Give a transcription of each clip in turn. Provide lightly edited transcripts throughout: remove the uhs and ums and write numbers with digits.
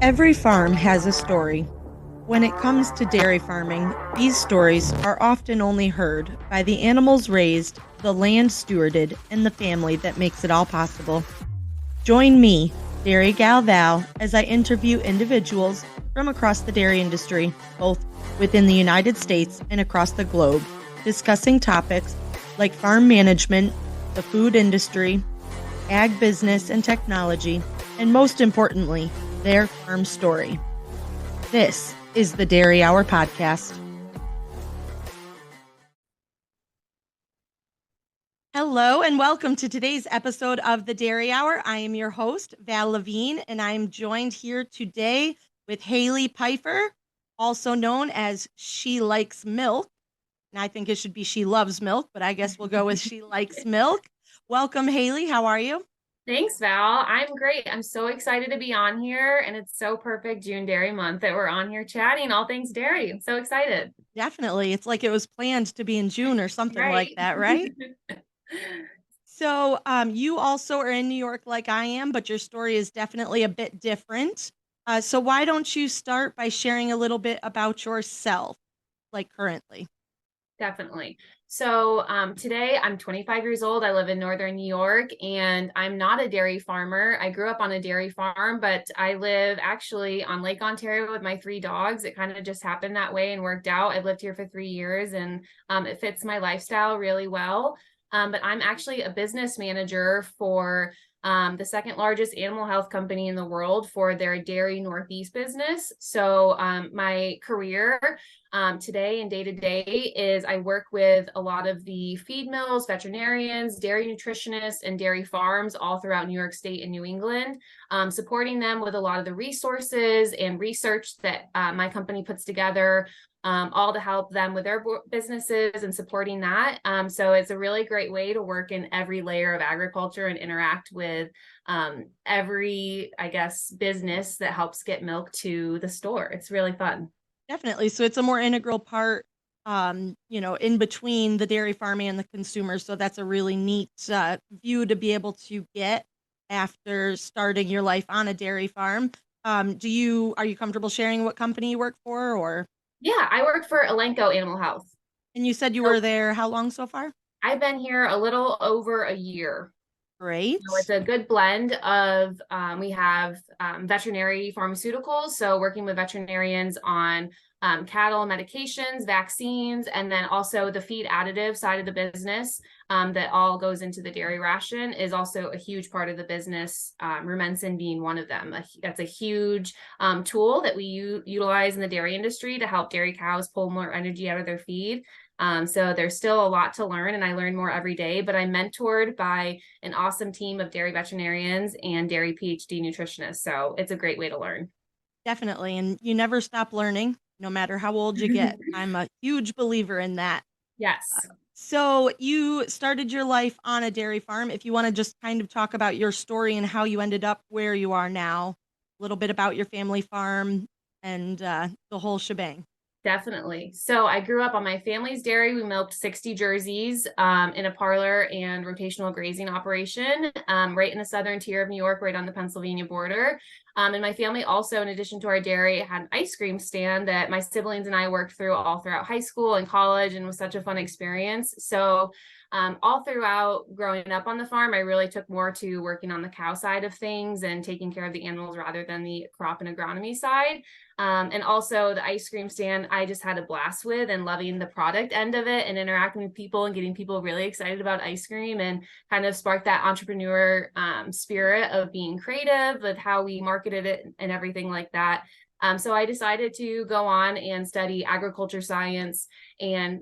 Every farm has a story. When it comes to dairy farming, these stories are often only heard by the animals raised, the land stewarded, and the family that makes it all possible. Join me, Dairy Gal Val, as I interview individuals from across the dairy industry, both within the United States and across the globe, discussing topics like farm management, the food industry, ag business and technology, and most importantly, their farm story. This is the Dairy Hour Podcast. Hello and welcome to today's episode of the Dairy Hour. I am your host, Val Levine, and I am joined here today with Haley Pfeiffer, also known as She Likes Milk. And I think it should be She Loves Milk, but I guess we'll go with She Likes Milk. Welcome, Haley. How are you? Thanks, Val. I'm great. I'm so excited to be on here, and it's so perfect June Dairy Month that we're on here chatting all things dairy. I'm so excited. Definitely. It's like it was planned to be in June or something like Right. that, right? So, you also are in New York like I am, but your story is definitely a bit different. So why don't you start by sharing a little bit about yourself, like currently? Definitely. So today I'm 25 years old. I live in Northern New York, and I'm not a dairy farmer. I grew up on a dairy farm, but I live actually on Lake Ontario with my three dogs. It kind of just happened that way and worked out. I've lived here for 3 years, and it fits my lifestyle really well. But I'm actually a business manager for the second largest animal health company in the world for their Dairy Northeast business. So my career today and day to day is I work with a lot of the feed mills, veterinarians, dairy nutritionists, and dairy farms all throughout New York State and New England, supporting them with a lot of the resources and research that my company puts together, all to help them with their businesses and supporting that. So it's a really great way to work in every layer of agriculture and interact with every, I guess, business that helps get milk to the store. It's really fun. Definitely. So it's a more integral part, in between the dairy farming and the consumer. So that's a really neat view to be able to get after starting your life on a dairy farm. Are you comfortable sharing what company you work for, or? Yeah, I work for Elanco Animal Health. And you said you So were there how long so far? I've been here a little over a year. So Great. it's a good blend of we have veterinary pharmaceuticals, so working with veterinarians on cattle medications, vaccines, and then also the feed additive side of the business that all goes into the dairy ration is also a huge part of the business. Rumensin being one of them. That's a huge tool that we utilize in the dairy industry to help dairy cows pull more energy out of their feed. So there's still a lot to learn, and I learn more every day, but I'm mentored by an awesome team of dairy veterinarians and dairy PhD nutritionists. So it's a great way to learn. Definitely. And you never stop learning, no matter how old you get. I'm a huge believer in that. Yes. So you started your life on a dairy farm. If you want to just kind of talk about your story and how you ended up where you are now, a little bit about your family farm and the whole shebang. Definitely. So I grew up on my family's dairy. We milked 60 jerseys in a parlor and rotational grazing operation right in the southern tier of New York, right on the Pennsylvania border. And my family also, in addition to our dairy, had an ice cream stand that my siblings and I worked through all throughout high school and college, and was such a fun experience. So all throughout growing up on the farm, I really took more to working on the cow side of things and taking care of the animals rather than the crop and agronomy side. And also the ice cream stand, I just had a blast with, and loving the product end of it and interacting with people and getting people really excited about ice cream, and kind of sparked that entrepreneur spirit of being creative with how we marketed it and everything like that. So I decided to go on and study agriculture science and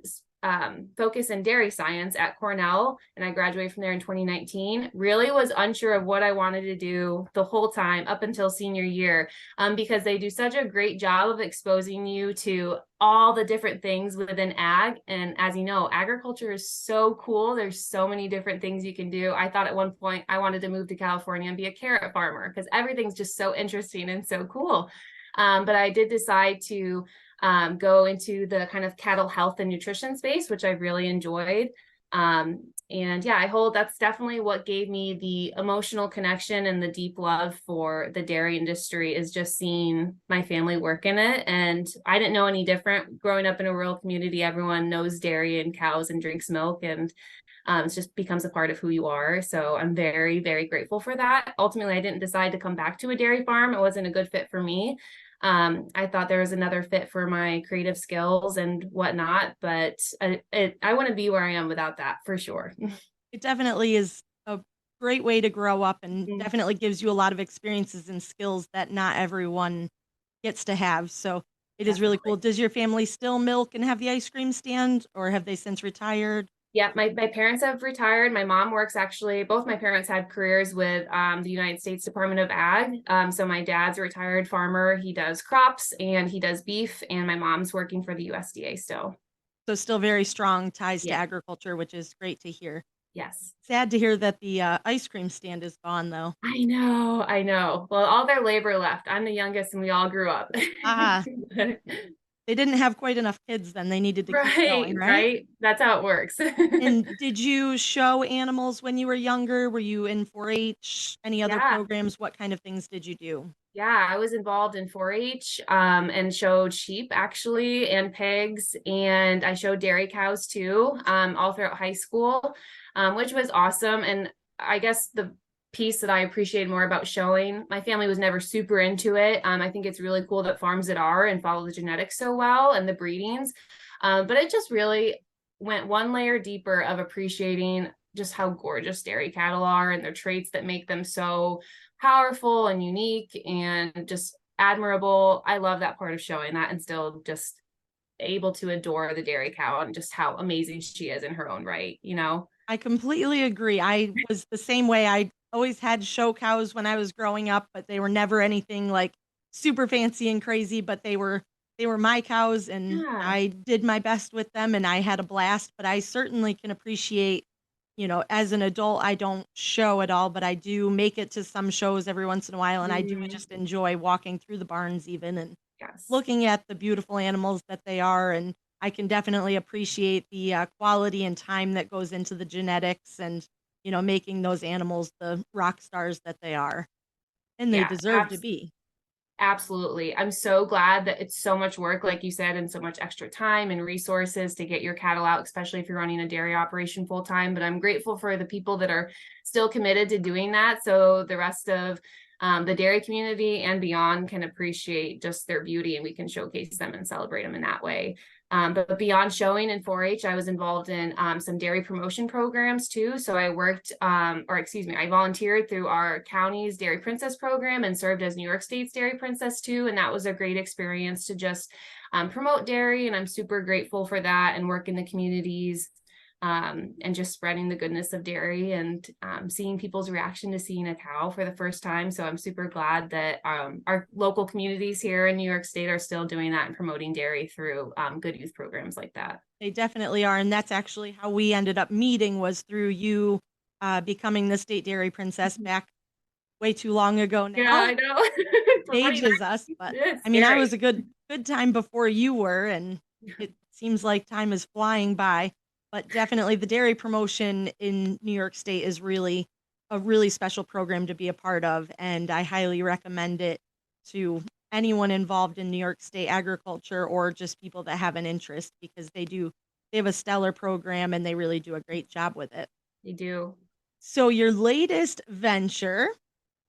focus in dairy science at Cornell, and I graduated from there in 2019. Really was unsure of what I wanted to do the whole time up until senior year, because they do such a great job of exposing you to all the different things within ag. And as you know, agriculture is so cool. There's so many different things you can do. I thought at one point I wanted to move to California and be a carrot farmer because everything's just so interesting and so cool. But I did decide to go into the kind of cattle health and nutrition space, which I really enjoyed. And yeah, that's definitely what gave me the emotional connection and the deep love for the dairy industry, is just seeing my family work in it. And I didn't know any different growing up in a rural community. Everyone knows dairy and cows and drinks milk, and it just becomes a part of who you are. So I'm very, very grateful for that. Ultimately, I didn't decide to come back to a dairy farm. It wasn't a good fit for me. I thought there was another fit for my creative skills and whatnot, but I want to be where I am without that, for sure. It definitely is a great way to grow up and definitely gives you a lot of experiences and skills that not everyone gets to have. So it is really cool. Definitely. Does your family still milk and have the ice cream stand, or have they since retired? Yeah, my parents have retired. My mom works, actually, both my parents had careers with the United States Department of Ag. So my dad's a retired farmer. He does crops and he does beef, and my mom's working for the USDA still. So still very strong ties to Yeah. agriculture, which is great to hear. Yes. Sad to hear that the ice cream stand is gone, though. I know, I know. Well, all their labor left. I'm the youngest and we all grew up. Ah, they didn't have quite enough kids then. They needed to keep Right, going, right? right. That's how it works. And did you show animals when you were younger? Were you in 4-H? Any other Yeah. programs? What kind of things did you do? Yeah, I was involved in 4-H and showed sheep, actually, and pigs, and I showed dairy cows too, all throughout high school, which was awesome. And I guess the piece that I appreciated more about showing, my family was never super into it. I think it's really cool that farms that are and follow the genetics so well and the breedings, but it just really went one layer deeper of appreciating just how gorgeous dairy cattle are and their traits that make them so powerful and unique and just admirable. I love that part of showing that, and still just able to adore the dairy cow and just how amazing she is in her own right, you know? I completely agree. I was the same way. I always had show cows when I was growing up, but they were never anything like super fancy and crazy, but they were my cows and Yeah. I did my best with them and I had a blast, but I certainly can appreciate, as an adult I don't show at all, but I do make it to some shows every once in a while and I do Mhm. just enjoy walking through the barns even and Yes. looking at the beautiful animals that they are, and I can definitely appreciate the quality and time that goes into the genetics and making those animals the rock stars that they are and they Yeah, deserve to be. absolutely. I'm so glad that it's so much work, like you said, and so much extra time and resources to get your cattle out, especially if you're running a dairy operation full time. But I'm grateful for the people that are still committed to doing that. So the rest of the dairy community and beyond can appreciate just their beauty, and we can showcase them and celebrate them in that way. But beyond showing in 4-H, I was involved in some dairy promotion programs too. So I worked, I volunteered through our county's Dairy Princess program and served as New York State's Dairy Princess too. And that was a great experience to just promote dairy. And I'm super grateful for that and work in the communities, and just spreading the goodness of dairy and seeing people's reaction to seeing a cow for the first time. So I'm super glad that our local communities here in New York State are still doing that and promoting dairy through good youth programs like that. They definitely are, and that's actually how we ended up meeting was through you becoming the state dairy princess back way too long ago Yeah, now. I know. Funny Ages us, but it's I mean, I scary. was a good time before you were, and it seems like time is flying by. But definitely, the dairy promotion in New York State is really a really special program to be a part of, and I highly recommend it to anyone involved in New York State agriculture or just people that have an interest because they have a stellar program and they really do a great job with it. They do. So your latest venture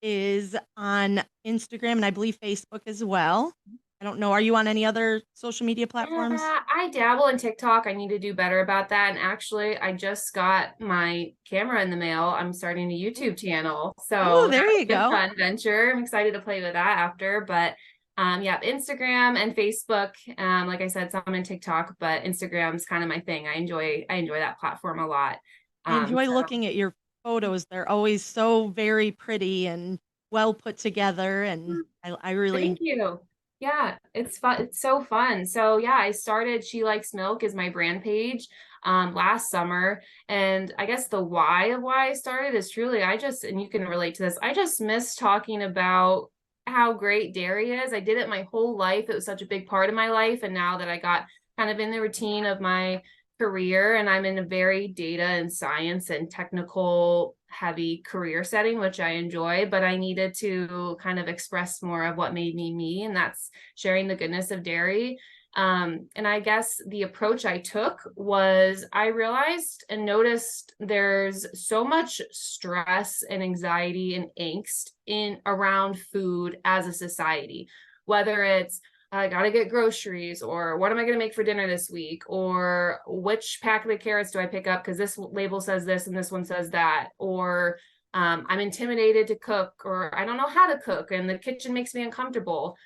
is on Instagram and I believe Facebook as well. I don't know. Are you on any other social media platforms? Yeah, I dabble in TikTok. I need to do better about that. And actually, I just got my camera in the mail. I'm starting a YouTube channel. Oh, So there that'll you be a go. fun venture. I'm excited to play with that after. But yeah, Instagram and Facebook. Like I said, some in TikTok, but Instagram's kind of my thing. I enjoy that platform a lot. I enjoy So looking at your photos. They're always so very pretty and well put together. And I thank really, you. Yeah, it's fun. It's so fun. So yeah, I started She Likes Milk is my brand page last summer. And I guess the why I started is truly and you can relate to this, I just miss talking about how great dairy is. I did it my whole life. It was such a big part of my life. And now that I got kind of in the routine of my career, and I'm in a very data and science and technical heavy career setting, which I enjoy, but I needed to kind of express more of what made me me, and that's sharing the goodness of dairy. And I guess the approach I took was I realized and noticed there's so much stress and anxiety and angst in around food as a society, whether it's I gotta get groceries, or what am I gonna make for dinner this week, or which packet of carrots do I pick up because this label says this and this one says that, or I'm intimidated to cook, or I don't know how to cook and the kitchen makes me uncomfortable.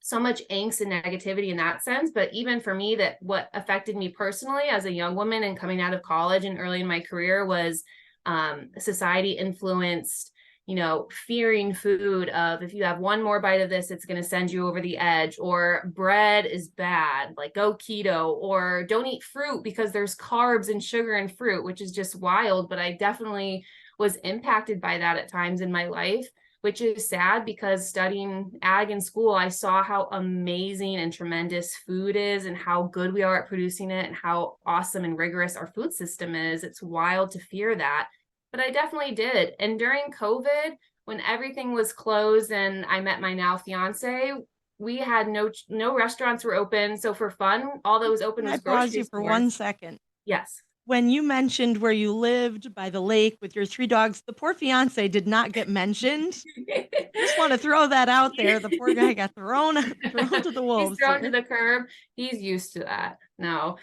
So much angst and negativity in that sense. But even for me, that what affected me personally as a young woman and coming out of college and early in my career was society influenced, fearing food of if you have one more bite of this, it's going to send you over the edge, or bread is bad, like go keto, or don't eat fruit because there's carbs and sugar in fruit, which is just wild. But I definitely was impacted by that at times in my life, which is sad because studying ag in school, I saw how amazing and tremendous food is and how good we are at producing it and how awesome and rigorous our food system is. It's wild to fear that, but I definitely did. And during COVID, when everything was closed and I met my now fiance, we had no restaurants were open. So for fun, all that was open Can I was pause grocery you for stores. 1 second? Yes. When you mentioned where you lived by the lake with your 3 dogs, the poor fiance did not get mentioned. Just want to throw that out there. The poor guy got thrown to the wolves. He's thrown to Here. the curb. He's used to that. No,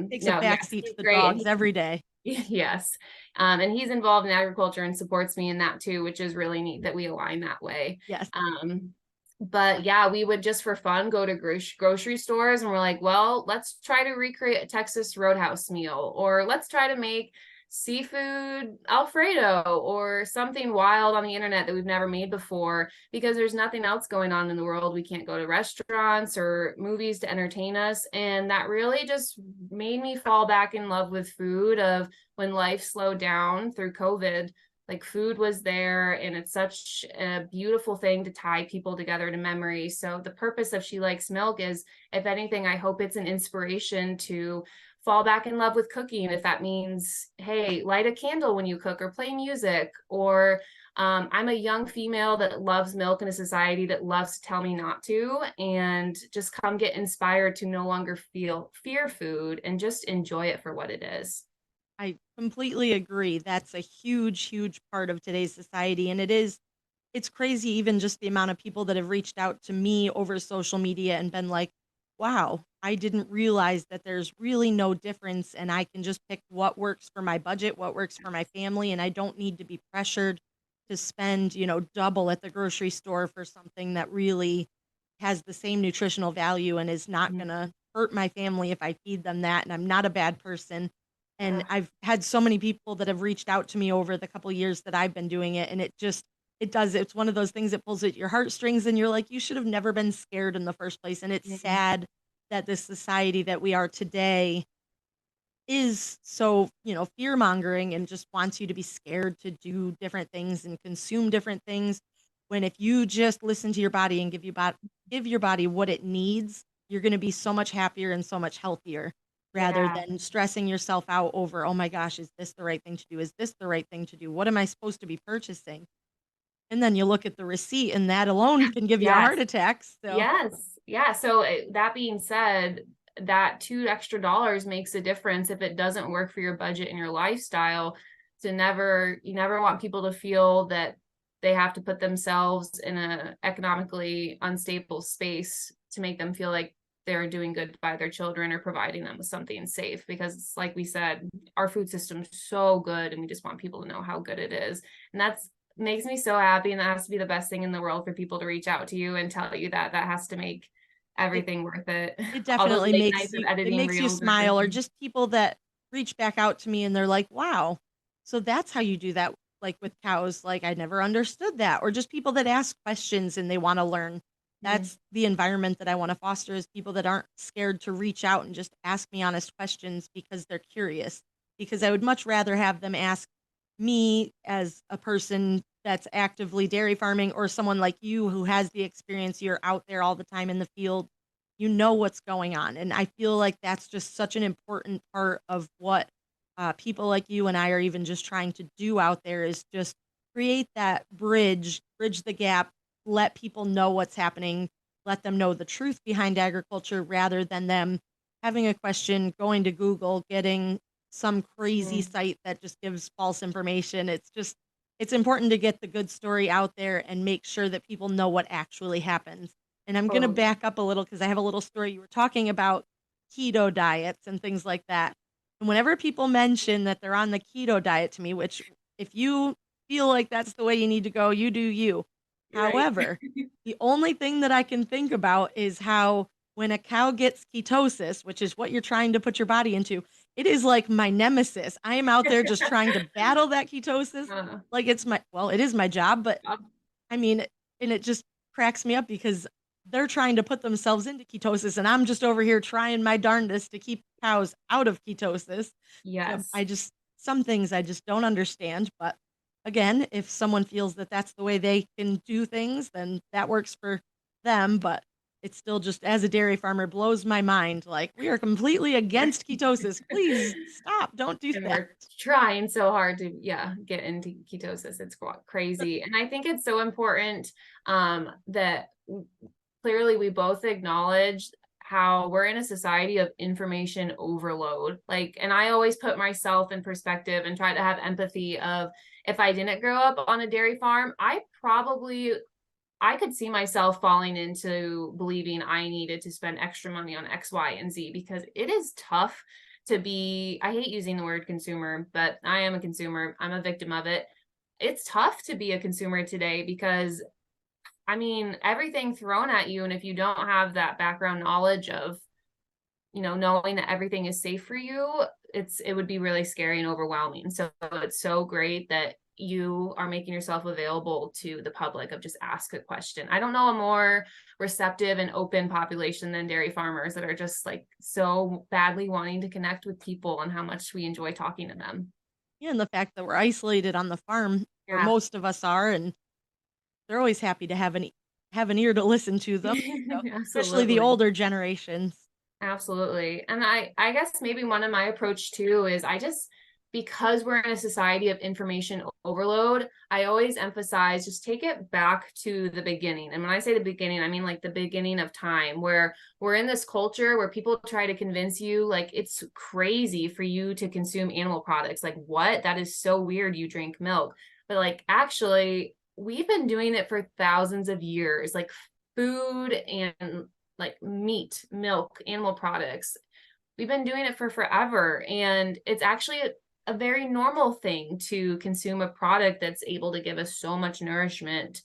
Takes no, a yes, backseat he's to the great. dogs every day. Yes. And he's involved in agriculture and supports me in that too, which is really neat that we align that way. Yes. But yeah, we would just for fun go to grocery stores and we're like, well, let's try to recreate a Texas Roadhouse meal, or let's try to make seafood Alfredo or something wild on the internet that we've never made before, because there's nothing else going on in the world. We can't go to restaurants or movies to entertain us. And that really just made me fall back in love with food of when life slowed down through COVID. Like food was there, and it's such a beautiful thing to tie people together to memory. So the purpose of She Likes Milk is, if anything, I hope it's an inspiration to fall back in love with cooking. If that means, hey, light a candle when you cook or play music, or I'm a young female that loves milk in a society that loves to tell me not to, and just come get inspired to no longer fear food and just enjoy it for what it is. I completely agree. That's a huge, huge part of today's society. And it's crazy, even just the amount of people that have reached out to me over social media and been like, wow, I didn't realize that there's really no difference. And I can just pick what works for my budget, what works for my family. And I don't need to be pressured to spend, double at the grocery store for something that really has the same nutritional value and is not going to hurt my family if I feed them that. And I'm not a bad person. And I've had so many people that have reached out to me over the couple years that I've been doing it. And it's one of those things that pulls at your heartstrings, and you're like, you should have never been scared in the first place. And it's sad that this society that we are today is so, fear mongering and just wants you to be scared to do different things and consume different things. When if you just listen to your body and give your body what it needs, you're going to be so much happier and so much healthier, rather than stressing yourself out over, oh my gosh, is this the right thing to do? Is this the right thing to do? What am I supposed to be purchasing? And then you look at the receipt, and that alone can give you a heart attack. So. Yes. Yeah. So that being said, that $2 extra makes a difference if it doesn't work for your budget and your lifestyle. You never want people to feel that they have to put themselves in a economically unstable space to make them feel like they're doing good by their children or providing them with something safe, because like we said, our food system's so good and we just want people to know how good it is. And that's makes me so happy, and that has to be the best thing in the world for people to reach out to you and tell you that has to make everything worth it. It definitely makes you smile, or just people that reach back out to me and they're like, wow, so that's how you do that, like with cows. Like, I never understood that. Or just people that ask questions and they want to learn. That's the environment that I want to foster, is people that aren't scared to reach out and just ask me honest questions because they're curious. Because I would much rather have them ask me as a person that's actively dairy farming, or someone like you who has the experience, you're out there all the time in the field, you know what's going on. And I feel like that's just such an important part of what people like you and I are even just trying to do out there, is just create that bridge the gap, let people know what's happening, let them know the truth behind agriculture rather than them having a question, going to Google, getting some crazy Mm. site that just gives false information. It's important to get the good story out there and make sure that people know what actually happens. And I'm going to Totally. back up a little because I have a little story. You were talking about keto diets and things like that. And whenever people mention that they're on the keto diet to me, which if you feel like that's the way you need to go, you do you. Right. However, the only thing that I can think about is how when a cow gets ketosis, which is what you're trying to put your body into, it is like my nemesis. I am out there just trying to battle that ketosis Uh, like it's my, well, it is my job, but I mean, and it just cracks me up because they're trying to put themselves into ketosis and I'm just over here trying my darndest to keep cows out of ketosis. So yes. I just, some things I just don't understand, but again, if someone feels that that's the way they can do things, then that works for them, but it's still just, as a dairy farmer, blows my mind. Like, we are completely against ketosis. Please stop. Don't do And that. we're trying so hard to, yeah, get into ketosis. It's crazy. And I think it's so important that clearly we both acknowledge how we're in a society of information overload. Like, and I always put myself in perspective and try to have empathy of, if I didn't grow up on a dairy farm, I could see myself falling into believing I needed to spend extra money on X, Y, and Z, because it is tough to be, I hate using the word consumer, but I am a consumer. I'm a victim of it. It's tough to be a consumer today because, I mean, everything thrown at you. And if you don't have that background knowledge of, knowing that everything is safe for you, it would be really scary and overwhelming. So it's so great that you are making yourself available to the public of just ask a question. I don't know a more receptive and open population than dairy farmers that are just like so badly wanting to connect with people and how much we enjoy talking to them. Yeah, and the fact that we're isolated on the farm where Yeah. most of us are, and they're always happy to have an ear to listen to them. So, especially the Absolutely. older generations. Absolutely. And I guess maybe one of my approach too is because we're in a society of information overload, I always emphasize just take it back to the beginning. And when I say the beginning, I mean like the beginning of time, where we're in this culture where people try to convince you like it's crazy for you to consume animal products. Like, what? That is so weird. You drink milk. But like actually, we've been doing it for thousands of years. Like food and like meat, milk, animal products. We've been doing it for forever. And it's actually a very normal thing to consume a product that's able to give us so much nourishment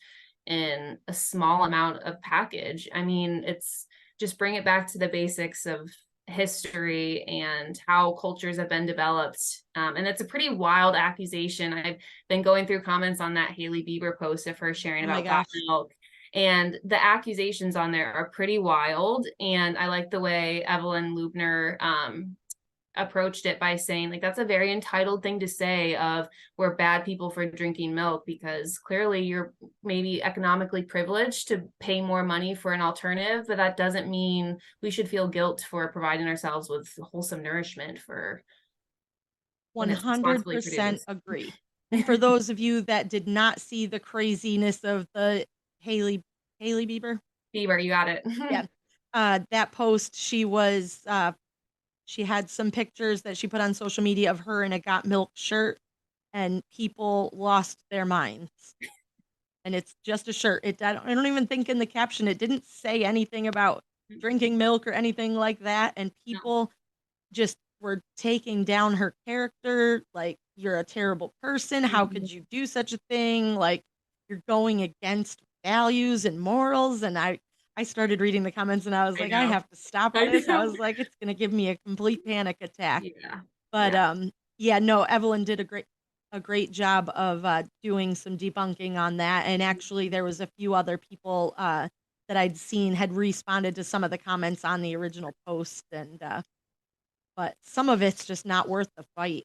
in a small amount of package. I mean, it's just bring it back to the basics of history and how cultures have been developed. And it's a pretty wild accusation. I've been going through comments on that Hailey Bieber post of her sharing Oh my about got gosh. milk. And the accusations on there are pretty wild. And I like the way Evelyn Lubner approached it by saying, like, that's a very entitled thing to say of we're bad people for drinking milk, because clearly you're maybe economically privileged to pay more money for an alternative, but that doesn't mean we should feel guilt for providing ourselves with wholesome nourishment for when it's responsibly 100% produced. agree. And for those of you that did not see the craziness of the Haley Haley Bieber, Bieber, you got it. yeah, that post, she had some pictures that she put on social media of her in a Got Milk shirt, and people lost their minds. And it's just a shirt. I don't even think in the caption it didn't say anything about drinking milk or anything like that. And No. people just were taking down her character. Like, you're a terrible person. How could you do such a thing? Like, you're going against values and morals. And I started reading the comments and I was I like, I know. have to stop I this. I know. was like, it's gonna give me a complete panic attack. Yeah. But Yeah. yeah, no, Evelyn did a great job of doing some debunking on that. And actually, there was a few other people that I'd seen had responded to some of the comments on the original post, and but some of it's just not worth the fight.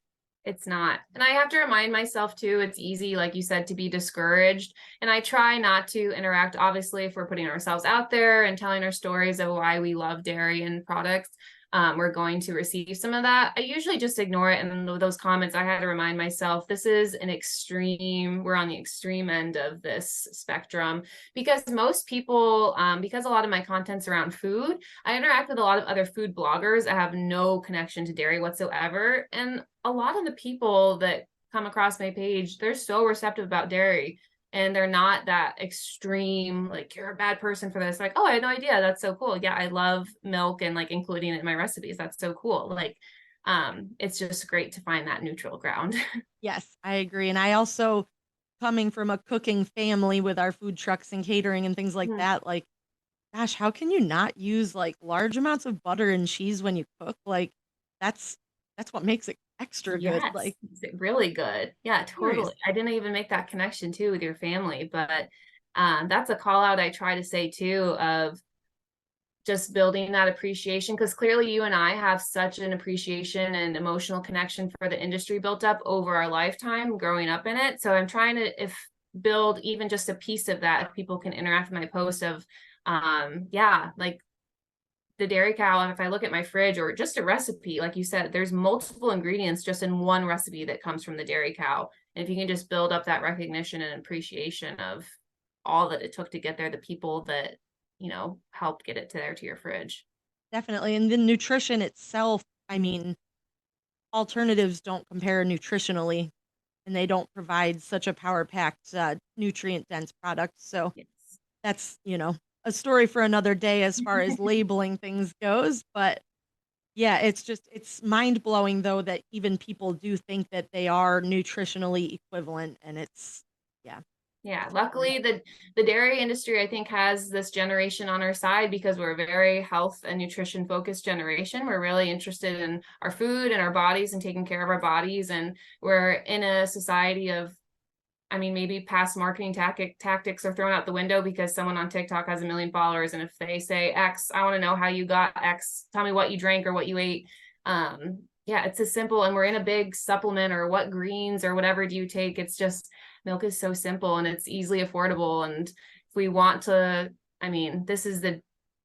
It's not. And I have to remind myself too, it's easy, like you said, to be discouraged. And I try not to interact. Obviously, if we're putting ourselves out there and telling our stories of why we love dairy and products, we're going to receive some of that. I usually just ignore it. And those comments, I had to remind myself, this is an extreme, we're on the extreme end of this spectrum, because most people, because a lot of my content's around food, I interact with a lot of other food bloggers that have no connection to dairy whatsoever. And a lot of the people that come across my page, they're so receptive about dairy, and they're not that extreme, like, you're a bad person for this. Like, oh, I had no idea. That's so cool. Yeah, I love milk and like including it in my recipes. That's so cool. Like, it's just great to find that neutral ground. Yes, I agree. And I also, coming from a cooking family with our food trucks and catering and things like Mhm. that, like, gosh, how can you not use like large amounts of butter and cheese when you cook? Like, that's that's what makes it extra good. Yes, Like, it's really good. Yeah, serious. totally. I didn't even make that connection too with your family, but that's a call out I try to say too, of just building that appreciation, because clearly you and I have such an appreciation and emotional connection for the industry built up over our lifetime growing up in it. So I'm trying to if build even just a piece of that, if people can interact with my post of yeah, like the dairy cow, and if I look at my fridge or just a recipe, like you said, there's multiple ingredients just in one recipe that comes from the dairy cow. And if you can just build up that recognition and appreciation of all that it took to get there, the people that, helped get it to there to your fridge. Definitely. And the nutrition itself, I mean, alternatives don't compare nutritionally, and they don't provide such a power packed, nutrient dense product. So Yes. that's, a story for another day as far as labeling things goes. But yeah, it's mind blowing though that even people do think that they are nutritionally equivalent. And yeah, Yeah, it's crazy. luckily the dairy industry I think has this generation on our side, because we're a very health and nutrition focused generation. We're really interested in our food and our bodies and taking care of our bodies, and we're in a society of, I mean, maybe past marketing tactics are thrown out the window because someone on TikTok has 1 million followers, and if they say X, I want to know how you got X, tell me what you drank or what you ate. Yeah, it's as simple, and we're in a big supplement or what greens or whatever do you take. It's just milk is so simple and it's easily affordable. And if we want to, I mean, this is the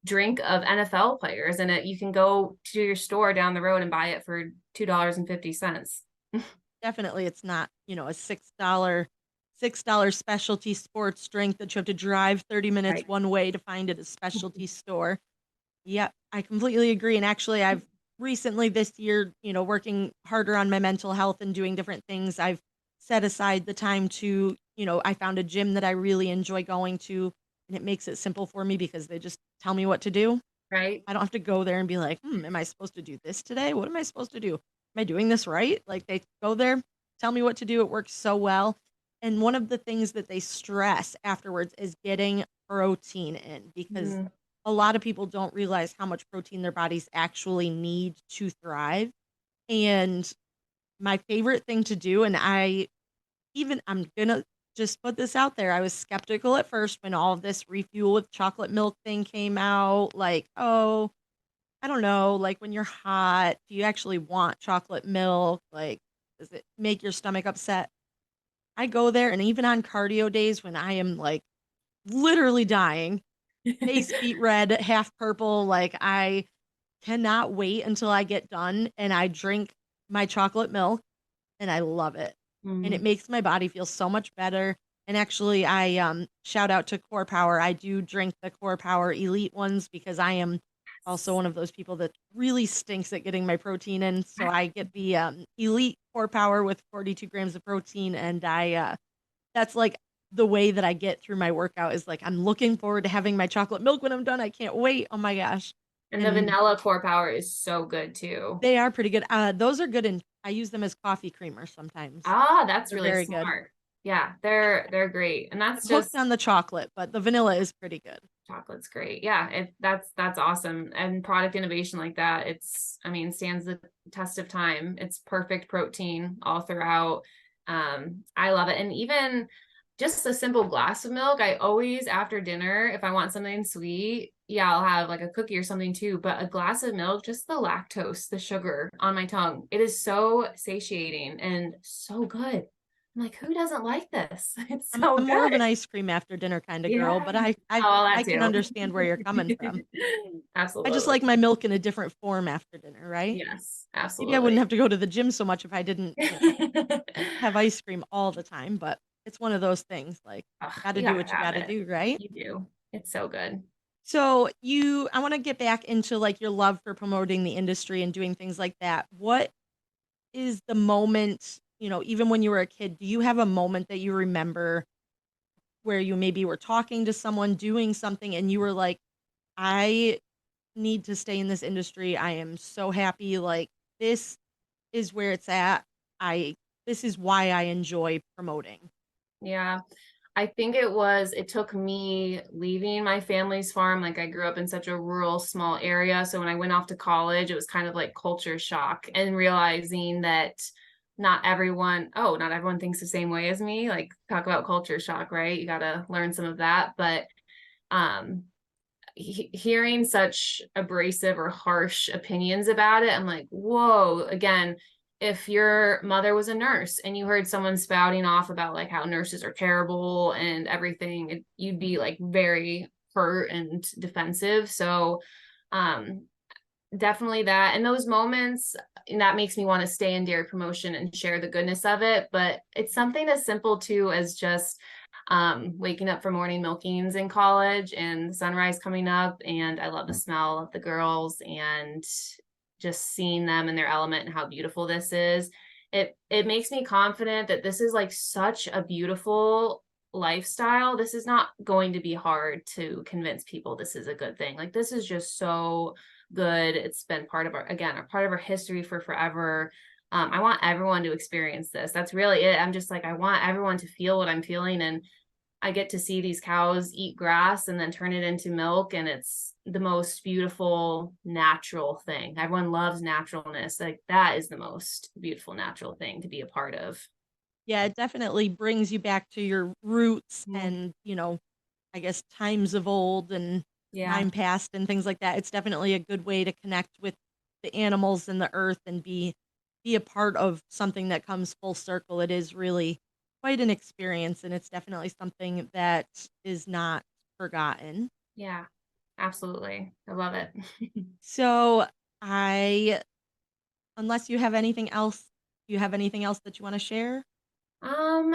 drink of NFL players, and you can go to your store down the road and buy it for $2.50. Definitely it's not, a $6 specialty sports drink that you have to drive 30 minutes Right. one way to find at a specialty store. Yep, I completely agree. And actually, I've recently this year, working harder on my mental health and doing different things, I've set aside the time to, I found a gym that I really enjoy going to, and it makes it simple for me because they just tell me what to do. Right. I don't have to go there and be like, am I supposed to do this today? What am I supposed to do? Am I doing this right? Like, they go there, tell me what to do. It works so well. And one of the things that they stress afterwards is getting protein in, because Mhm. a lot of people don't realize how much protein their bodies actually need to thrive. And my favorite thing to do, and I'm gonna just put this out there. I was skeptical at first when all of this refuel with chocolate milk thing came out. Like, oh, I don't know. Like, when you're hot, do you actually want chocolate milk? Like, does it make your stomach upset? I go there, and even on cardio days when I am like literally dying, face beat red, half purple, like, I cannot wait until I get done and I drink my chocolate milk, and I love it. And it Mm. makes my body feel so much better. And actually, I shout out to Core Power. I do drink the Core Power Elite ones because I am also one of those people that really stinks at getting my protein in. So I get the Elite Core Power with 42 grams of protein, and that's like the way that I get through my workout is like I'm looking forward to having my chocolate milk when I'm done. I can't wait. Oh my gosh. And the And vanilla core power is so good too. they are pretty good. Those are good, and I use them as coffee creamer sometimes. Ah, that's They're really very good. smart. Yeah, they're great. And I'm that's hooked just on the chocolate, but the vanilla is pretty good. chocolate's great. Yeah, that's awesome. And product innovation like that, I mean, stands the test of time. It's perfect protein all throughout. I love it. And even just a simple glass of milk. I always, after dinner, if I want something sweet, yeah, I'll have like a cookie or something too. But a glass of milk, just the lactose, the sugar on my tongue, it is so satiating and so good. I'm like, who doesn't like this? It's so I'm more of an good. ice cream after dinner kind of girl, Yeah. but I I Oh, that I can too. understand where you're coming from. I just Absolutely. like my milk in a different form after dinner, right? Yes, Maybe I wouldn't absolutely. have to go to the gym so much if I didn't, have ice cream all the time, but it's one of those things, like, Ugh, gotta you do gotta what you have gotta it. do, right? You do. It's so good. So I wanna get back into, like, your love for promoting the industry and doing things like that. What is the moment, even when you were a kid, do you have a moment that you remember where you maybe were talking to someone, doing something, and you were like, "I need to stay in this industry. I am so happy, like, this is where it's at. I This is why I enjoy promoting." Yeah. I think it took me leaving my family's farm. Like I grew up in such a rural, small area. So when I went off to college, it was kind of like culture shock and realizing that not everyone thinks the same way as me. Like talk about culture shock, right? You got to learn some of that. But um, hearing such abrasive or harsh opinions about it, I'm like, whoa, again, if your mother was a nurse and you heard someone spouting off about like how nurses are terrible and everything, you'd be like very hurt and defensive. So, um, definitely that. And those moments, and that makes me want to stay in dairy promotion and share the goodness of it. But it's something as simple too as just waking up for morning milkings in college and the sunrise coming up. And I love the smell of the girls and just seeing them in their element and how beautiful this is. It makes me confident that this is like such a beautiful lifestyle. This is not going to be hard to convince people this is a good thing. Like this is just so good. It's been part of a part of our history for forever. I want everyone to experience this. That's really it. I'm just like, I want everyone to feel what I'm feeling. And I get to see these cows eat grass and then turn it into milk. And it's the most beautiful, natural thing. Everyone loves naturalness. Like that is the most beautiful, natural thing to be a part of. Yeah, it definitely brings you back to your roots Mm, and, I guess times of old and yeah. time past and things like that. It's definitely a good way to connect with the animals and the earth and be a part of something that comes full circle. It is really quite an experience and it's definitely something that is not forgotten. Yeah. Absolutely. I love it. So, I unless you have anything else that you want to share? um,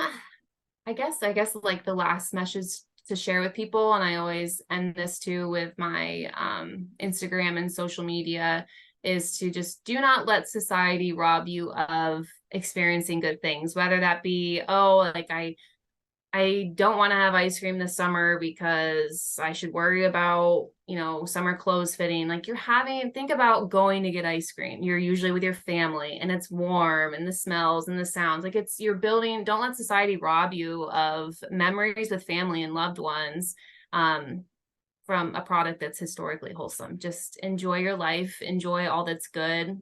I guess like the last message to share with people, and I always end this too with my Instagram and social media, is to just do not let society rob you of experiencing good things, whether that be, oh, like I don't want to have ice cream this summer because I should worry about, summer clothes fitting. Like think about going to get ice cream. You're usually with your family and it's warm and the smells and the sounds. Like you're building, don't let society rob you of memories with family and loved ones. Um, from a product that's historically wholesome. Just enjoy your life, enjoy all that's good.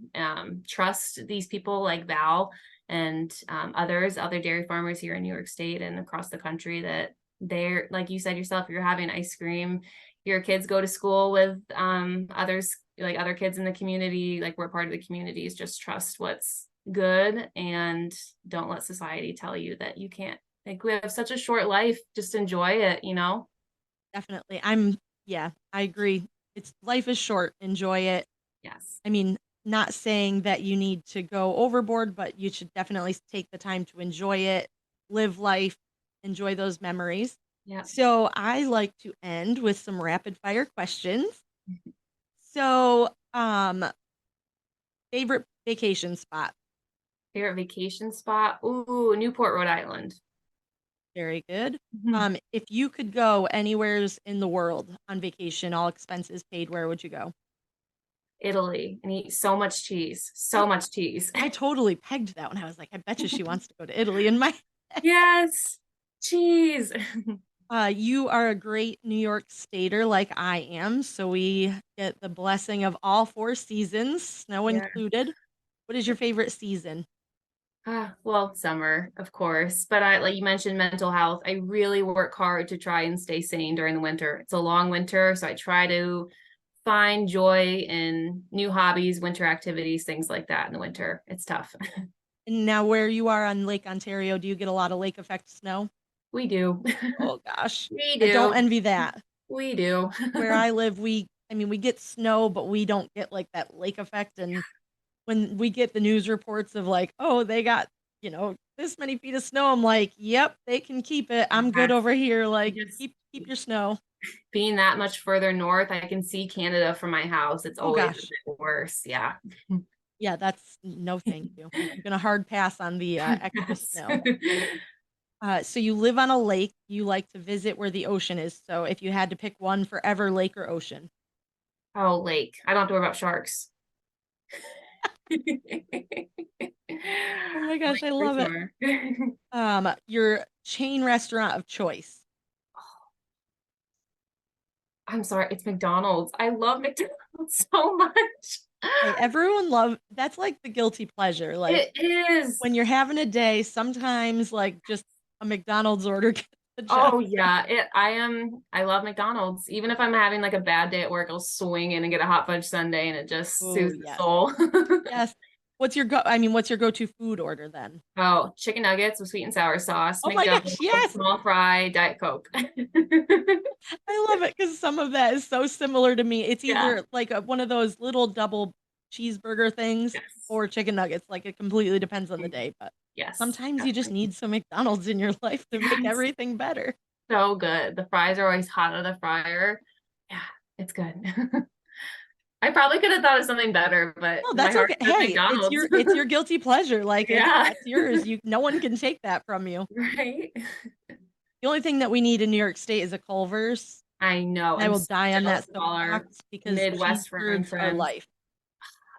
Trust these people like Val and other dairy farmers here in New York State and across the country that they're, like you said yourself, you're having ice cream. Your kids go to school with others, like other kids in the community, like we're part of the communities. Just trust what's good and don't let society tell you that you can't. Like we have such a short life, just enjoy it. Definitely. Yeah, I agree. It's life is short. Enjoy it. Yes. I mean, not saying that you need to go overboard, but you should definitely take the time to enjoy it, live life, enjoy those memories. Yeah. So, I like to end with some rapid fire questions. So, favorite vacation spot? Favorite vacation spot? Ooh, Newport, Rhode Island. Very good. Mhm. If you could go anywheres in the world on vacation, all expenses paid, where would you go? Italy and eat so much cheese. I So much cheese. I totally pegged that one. I was like, I bet you she wants to go to Italy in my Yes. Cheese. You are a great New York Stater like I am, so we get the blessing of all 4 seasons, snow Yeah. included. What is your favorite season? Well, summer, of course, but I, like you mentioned, mental health. I really work hard to try and stay sane during the winter. It's a long winter, so I try to find joy in new hobbies, winter activities, things like that in the winter. It's tough. And now, where you are on Lake Ontario, do you get a lot of lake effect snow? We do. Oh gosh, We I don't do. envy that. We do. Where I live, I mean, we get snow, but we don't get like that lake effect. And when we get the news reports of like, oh, they got, this many feet of snow, I'm like, yep, they can keep it. I'm good Yes. over here. Like, Just keep your snow. being that much further north, I can see Canada from my house. It's Oh always a gosh. bit worse. Yeah. Yeah, that's no thank you. I'm gonna hard pass on the extra Yes. snow. So you live on a lake. You like to visit where the ocean is. So if you had to pick one forever, lake or ocean? Oh, lake. I don't have to worry about sharks. Oh my gosh, Lake I for love it. sure. Your chain restaurant of choice. I'm sorry, it's McDonald's. I love McDonald's so much. Hey, everyone love that's like the guilty pleasure. Like It is. when you're having a day, sometimes like just a McDonald's order gets the job. Oh yeah, I love McDonald's. Even if I'm having like a bad day at work, I'll swing in and get a hot fudge sundae and it just Oh soothes the yes. soul. Yes. What's your go-to food order then? Oh, chicken nuggets with sweet and sour sauce, Oh my McDouble, gosh, yes. small fry, Diet Coke. I love it because some of that is so similar to me. It's Yeah. either like one of those little double cheeseburger things Yes. or chicken nuggets. Like it completely depends on the day, but Yes. sometimes you just Definitely. need some McDonald's in your life to make Yes. everything better. So good. The fries are always hot out of the fryer. Yeah, it's good. I probably could have thought of something better, but No, my that's heart okay. says Hey, McDonald's. it's your guilty pleasure. Like Yeah. that's yours. No one can take that from you. Right. The only thing that we need in New York State is a Culver's. I know. And I I'm will so die on jealous that of all our soapbox because cheese Midwestern curds are friends. life.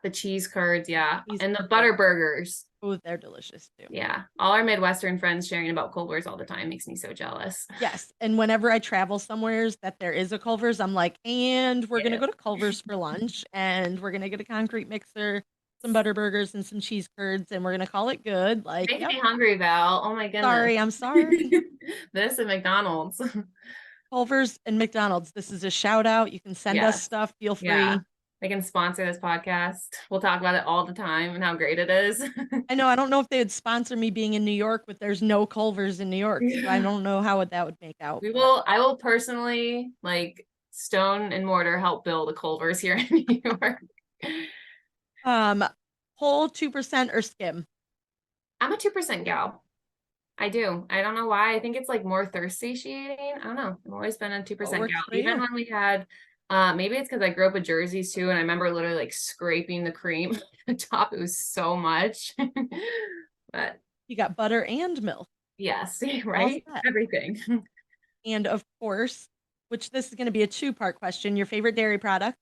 The cheese curds, yeah. Cheese And the curds are butter life. burgers. Oh, they're delicious too. Yeah. All our Midwestern friends sharing about Culver's all the time makes me so jealous. Yes, and whenever I travel somewheres that there is a Culver's, I'm like, and we're gonna Yeah. go to Culver's for lunch, and we're gonna get a concrete mixer, some butter burgers, and some cheese curds, and we're gonna call it good. Like, Making yep, me hungry, Val. Oh my goodness. sorry, I'm sorry. This and McDonald's. Culver's and McDonald's. This is a shout out. You can send us Yes. stuff. Feel Yeah. free. They can sponsor this podcast. We'll talk about it all the time and how great it is. I know I don't know if they would sponsor me being in New York, but there's no Culver's in New York, so I Yeah. don't know how that would make out. I will personally like stone and mortar help build a Culver's here in New York. Um, whole 2% or skim. I'm a 2% gal. I do. I don't know why. I think it's like more thirst satiating. I don't know. I've always been a What 2% works gal. for Even you? when we had maybe it's because I grew up with jerseys too, and I remember literally like scraping the cream on the top. It was so much. But You got butter and milk. yes, All right? set. Everything. And of course, which this is going to be a two-part question, your favorite dairy product?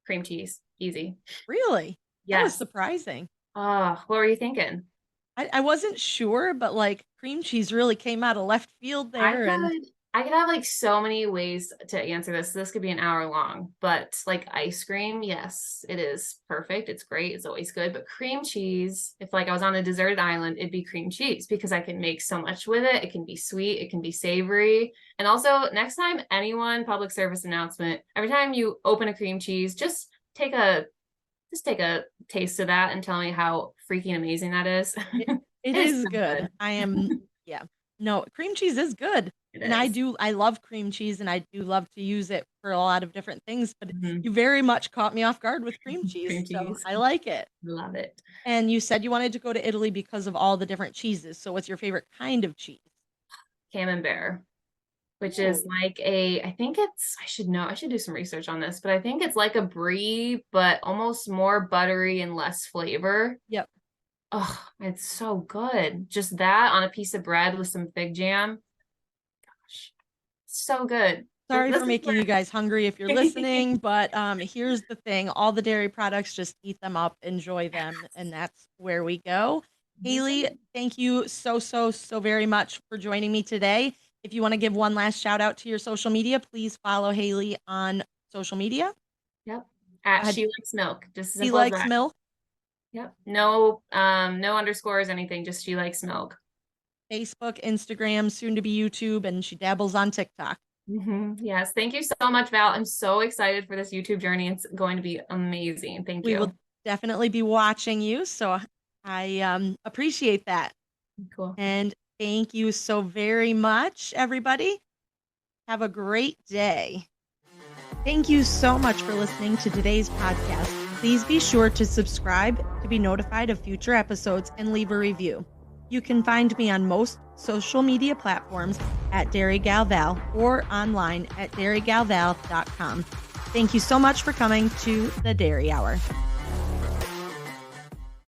Cream cheese. Easy. Really? That was Yes. surprising. Oh, what were you thinking? I wasn't sure, but like cream cheese really came out of left field I there. And could I could have like so many ways to answer this. This could be an hour long, but like ice cream, yes, it is perfect. It's great. It's always good. But cream cheese, if like I was on a deserted island, it'd be cream cheese because I can make so much with it. It can be sweet, it can be savory. And also, next time anyone, public service announcement, every time you open a cream cheese, just take a taste of that and tell me how freaking amazing that is. it It is is so good. Yeah. No, cream cheese is good. It And is. I love cream cheese and I do love to use it for a lot of different things, but Mhm. you very much caught me off guard with cream cheese. Cream So cheese. I like it. Love it. And you said you wanted to go to Italy because of all the different cheeses. So what's your favorite kind of cheese? Camembert, which is Oh, like I think it's, I should know, I should do some research on this, but I think it's like a brie, but almost more buttery and less flavor. yep. Oh, it's so good. Just that on a piece of bread with some fig jam. Gosh, so good. Sorry This for is making you guys hungry if you're where listening, but here's the thing. All the dairy products, just eat them up, enjoy them, and that's where we go. Haley, thank you so, so, so very much for joining me today. If you want to give one last shout out to your social media, please follow Haley on social media. Yep. Go At ahead. She Likes Milk. Just as She simple as likes that. milk. Yep. No, no underscores, anything. Just she likes milk. Facebook, Instagram, soon to be YouTube, and she dabbles on TikTok. Yes. Thank you so much, Val. I'm so excited for this YouTube journey. It's going to be amazing. Thank We you. will definitely be watching you, so I appreciate that. Cool. And thank you so very much, everybody. Have a great day. Thank you so much for listening to today's podcast. Please be sure to subscribe to be notified of future episodes and leave a review. You can find me on most social media platforms at Dairy Gal Val or online at dairygalval.com. Thank you so much for coming to the Dairy Hour.